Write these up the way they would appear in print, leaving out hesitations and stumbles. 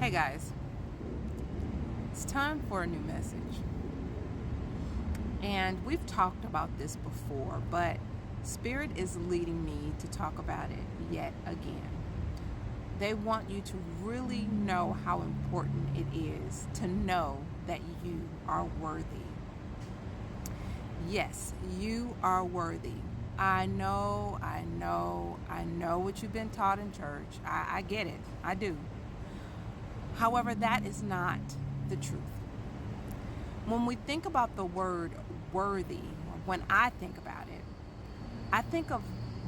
Hey guys, it's time for a new message. And we've talked about this before, but Spirit is leading me to talk about it yet again. They want you to really know how important it is to know that you are worthy. Yes, you are worthy. I know what you've been taught in church. I get it. I do. However, that is not the truth. When we think about the word worthy, when I think about it, I think of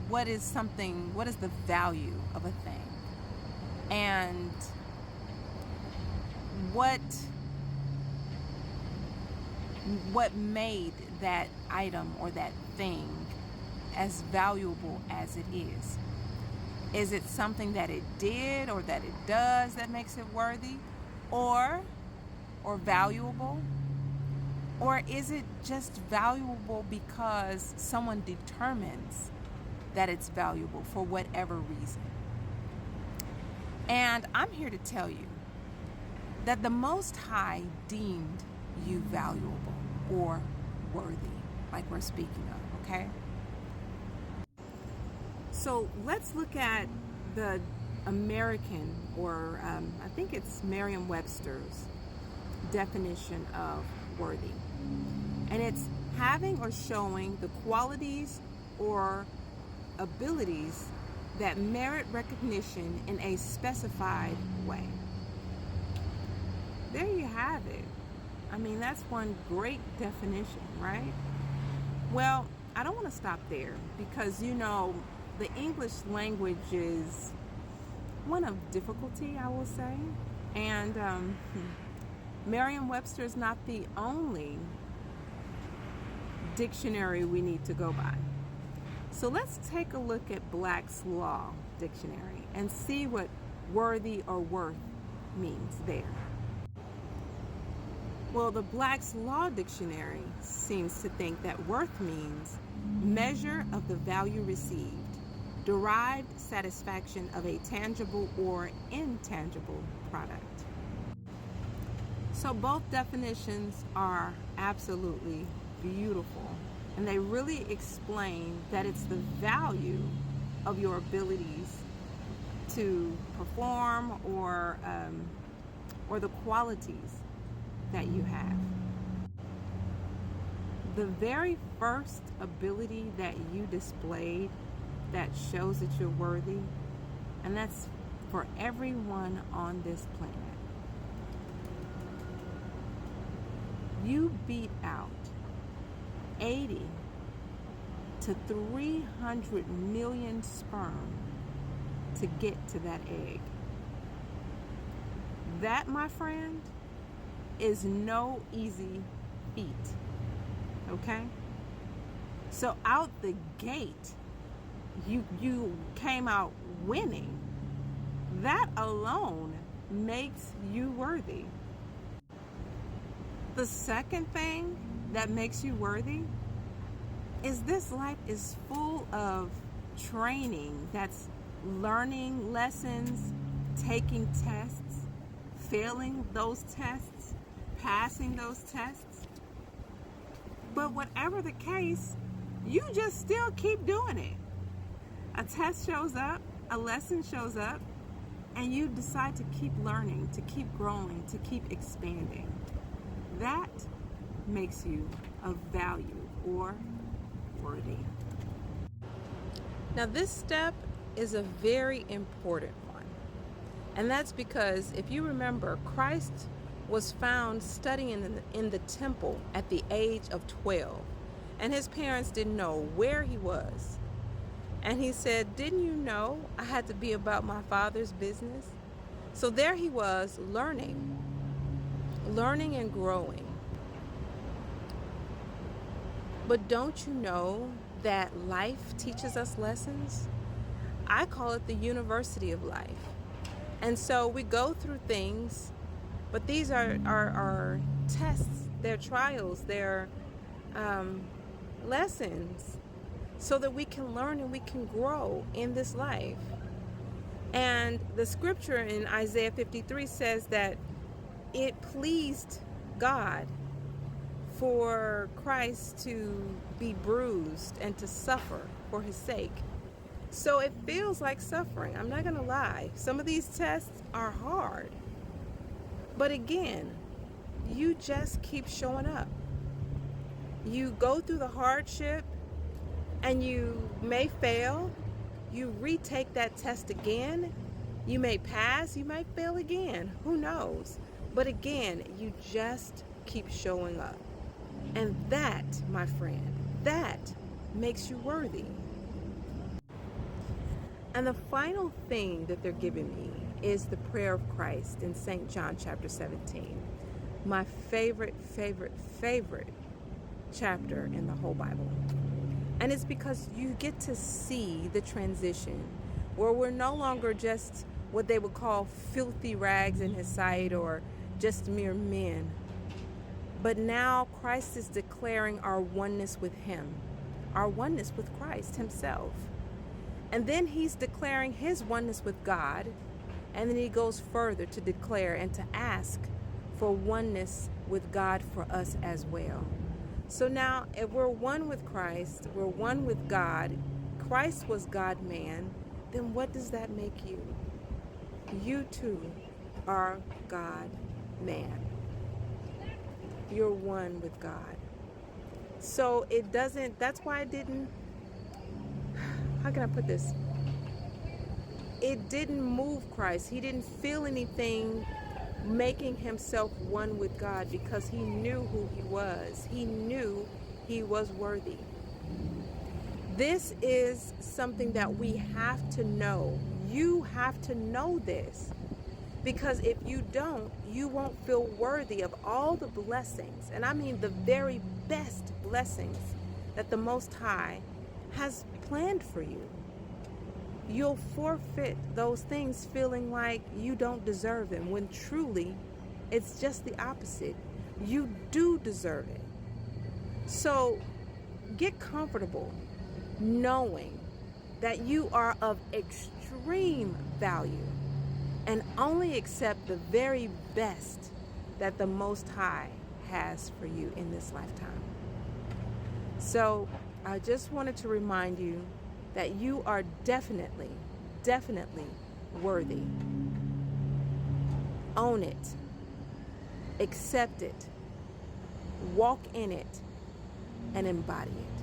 what is the value of a thing, and what made that item or that thing as valuable as it is. Is it something that it did or that it does that makes it worthy or valuable? Or is it just valuable because someone determines that it's valuable for whatever reason? And I'm here to tell you that the Most High deemed you valuable or worthy, like we're speaking of, okay? So let's look at the American, or I think it's Merriam-Webster's definition of worthy. And it's having or showing the qualities or abilities that merit recognition in a specified way. There you have it. I mean, that's one great definition, right? Well, I don't want to stop there because, the English language is one of difficulty, I will say. And Merriam-Webster is not the only dictionary we need to go by. So let's take a look at Black's Law Dictionary and see what worthy or worth means there. Well, the Black's Law Dictionary seems to think that worth means measure of the value received, derived satisfaction of a tangible or intangible product. So both definitions are absolutely beautiful, and they really explain that it's the value of your abilities to perform or the qualities that you have. The very first ability that you displayed that shows that you're worthy, and that's for everyone on this planet. You beat out 80 to 300 million sperm to get to that egg. That, my friend, is no easy feat. Okay? So out the gate, you came out winning. That alone makes you worthy. The second thing that makes you worthy is this life is full of training. That's learning lessons, taking tests, failing those tests, passing those tests. But whatever the case, you just still keep doing it. A test shows up, a lesson shows up, and you decide to keep learning, to keep growing, to keep expanding. That makes you of value or worthy. Now, this step is a very important one. And that's because, if you remember, Christ was found studying in the temple at the age of 12. And his parents didn't know where he was. And he said, "Didn't you know I had to be about my Father's business?" So there he was, learning and growing. But don't you know that life teaches us lessons? I call it the university of life. And so we go through things, but these are tests, they're trials, they're lessons, so that we can learn and we can grow in this life. And the scripture in Isaiah 53 says that it pleased God for Christ to be bruised and to suffer for his sake. So it feels like suffering. I'm not going to lie. Some of these tests are hard. But again, you just keep showing up. You go through the hardship and you may fail. You retake that test again. You may pass, you might fail again. Who knows? But again, you just keep showing up. And that, my friend, that makes you worthy. And the final thing that they're giving me is the prayer of Christ in St. John chapter 17. My favorite chapter in the whole Bible. And it's because you get to see the transition where we're no longer just what they would call filthy rags in his sight or just mere men. But now Christ is declaring our oneness with him, our oneness with Christ himself. And then he's declaring his oneness with God. And then he goes further to declare and to ask for oneness with God for us as well. So now if we're one with Christ, we're one with God, Christ was God-man, then what does that make you? You too are God-man. You're one with God. So it doesn't, that's why it didn't, how can I put this? It didn't move Christ. He didn't feel anything making himself one with God because he knew who he was. He knew he was worthy. This is something that we have to know. You have to know this, because if you don't, you won't feel worthy of all the blessings, and I mean the very best blessings that the Most High has planned for you. You'll forfeit those things feeling like you don't deserve them, when truly it's just the opposite. You do deserve it. So get comfortable knowing that you are of extreme value and only accept the very best that the Most High has for you in this lifetime. So I just wanted to remind you that you are definitely worthy. Own it. Accept it. Walk in it and embody it.